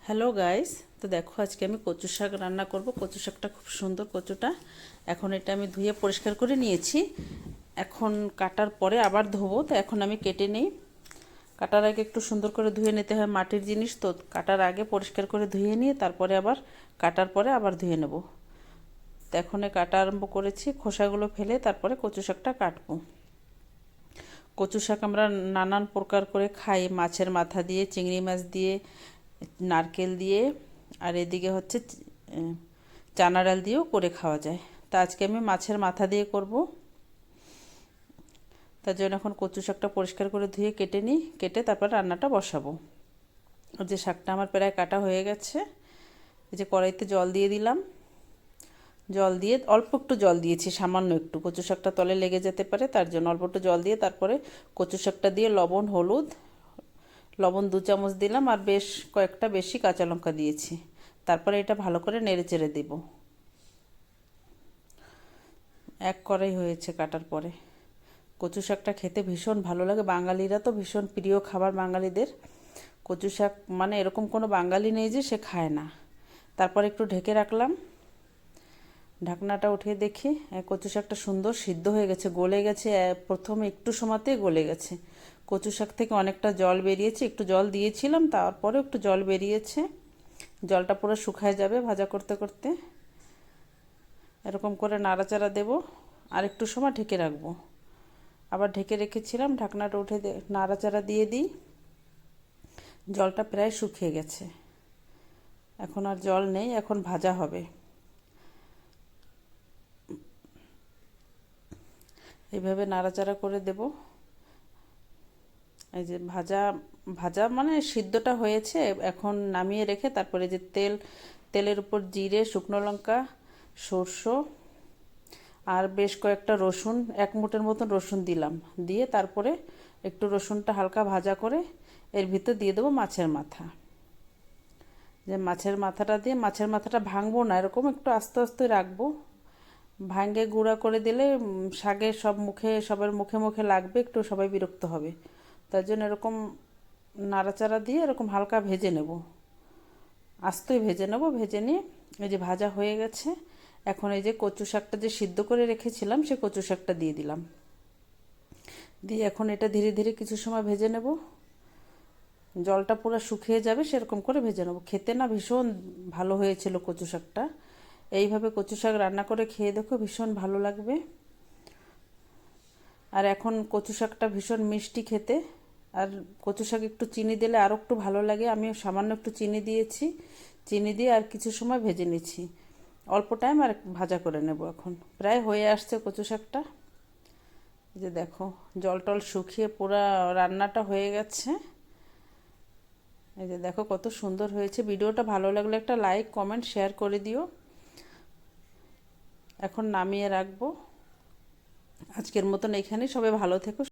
Hello guys, তো দেখো আজকে আমি কচু শাক রান্না করব। কচু শাকটা খুব সুন্দর কচুটা। এখন এটা আমি ধুয়ে পরিষ্কার করে নিয়েছি। এখন কাটার পরে আবার ধোবো, তো এখন আমি কেটে নিই। কাটার আগে একটু সুন্দর করে ধুয়ে নিতে হয়, মাটির জিনিস তো। কাটার আগে পরিষ্কার করে ধুয়ে নিয়ে তারপরে আবার কাটার পরে আবার ধুয়ে নেব। তো এখন কাটা আরম্ভ করেছি, খোসাগুলো ফেলে তারপরে কচু শাকটা কাটবো। কচু শাক আমরা নানান প্রকার করে খাই, মাছের মাথা দিয়ে, চিংড়ি মাছ দিয়ে, নারকেল দিয়ে, আর এদিকে হচ্ছে চানা ডাল দিয়েও করে খাওয়া যায়। তা আজকে আমি মাছের মাথা দিয়ে করব। তার জন্য এখন কচু শাকটা পরিষ্কার করে ধুয়ে কেটে নিই, কেটে তারপর রান্নাটা বসাবো। যে শাকটা আমার প্রায় কাটা হয়ে গেছে, এই যে কড়াইতে জল দিয়ে দিলাম। জল দিয়ে অল্প একটু জল দিয়েছি, সামান্য একটু, কচু শাকটা তলে লেগে যেতে পারে তার জন্য অল্প একটু জল দিয়ে তারপরে কচু শাকটা দিয়ে লবণ, হলুদ, লবণ 2 চামচ দিলাম, আর বেশ কয়েকটা বেশি কাঁচা লঙ্কা দিয়েছি। তারপরে এটা ভালো করে নেড়ে চেড়ে দেব। এক কড়াই হয়েছে কাটার পরে। কচু শাকটা খেতে ভীষণ ভালো লাগে, বাঙালিরা তো ভীষণ প্রিয় খাবার বাঙালিদের। কচু শাক মানে এরকম কোনো বাঙালি নেই যে সে খায় না। তারপর একটু ঢেকে রাখলাম, ঢাকনাটা উঠিয়ে দেখি কচু শাকটা সুন্দর সিদ্ধ হয়ে গেছে, গলে গেছে। প্রথমে একটু সময়তেই গলে গেছে। কচু শাক থেকে অনেকটা জল বেরিয়েছে, একটু জল দিয়েছিলাম, তারপরে একটু জল বেরিয়েছে। জলটা পুরো শুকায় যাবে ভাজা করতে করতে। এরকম করে নাড়াচাড়া দেব, আর একটু সময় ঢেকে রাখবো। আবার ঢেকে রেখেছিলাম, ঢাকনাটা উঠে নাড়াচাড়া দিয়ে দিই। জলটা প্রায় শুকিয়ে গেছে, এখন আর জল নেই, এখন ভাজা হবে। এইভাবে নাড়াচাড়া করে দেব। এই যে ভাজা ভাজা মানে সিদ্ধটা হয়েছে। এখন নামিয়ে রেখে তারপরে যে তেলের উপর জিরে, শুকনো লঙ্কা, সরষে আর বেশ কয়েকটা রসুন, 1 মুঠের মতন রসুন দিলাম। দিয়ে তারপরে একটু রসুনটা হালকা ভাজা করে এর ভিতর দিয়ে দেবো মাছের মাথা। যে মাছের মাথাটা দিয়ে, মাছের মাথাটা ভাঙবো না, এরকম একটু আস্তে আস্তে রাখবো। ভাঙে গুঁড়া করে দিলে শাকের সবার মুখে মুখে লাগবে, একটু সবাই বিরক্ত হবে। তার জন্য এরকম নাড়াচাড়া দিয়ে এরকম হালকা ভেজে নেব, আস্তই ভেজে নেব। ভেজে নিয়ে এই যে ভাজা হয়ে গেছে। এখন এই যে কচু শাকটা যে সিদ্ধ করে রেখেছিলাম, সে কচু শাকটা দিয়ে দিলাম। দিয়ে এখন এটা ধীরে ধীরে কিছু সময় ভেজে নেব। জলটা পুরো শুকিয়ে যাবে সেরকম করে ভেজে নেব। খেতে না ভীষণ ভালো হয়েছিল কচু শাকটা। এইভাবে কচু শাক রান্না করে খেয়ে দেখো, ভীষণ ভালো লাগবে। আর এখন কচু শাকটা ভীষণ মিষ্টি খেতে, আর কচু শাক একটু চিনি দিলে আরও একটু ভালো লাগে। আমি সামান্য একটু চিনি দিয়েছি, চিনি দিয়ে আর কিছু সময় ভেজে নিচ্ছি। অল্প টাইম আর ভাজা করে নেব। এখন প্রায় হয়ে আসছে কচু শাকটা। এই যে দেখো জল টল শুকিয়ে পুরা রান্নাটা হয়ে গেছে। এই যে দেখো কত সুন্দর হয়েছে। ভিডিওটা ভালো লাগলে একটা লাইক, কমেন্ট, শেয়ার করে দিও। এখন নামিয়ে রাখবো। আজকের মতন এখানেই, সবাই ভালো থেকো।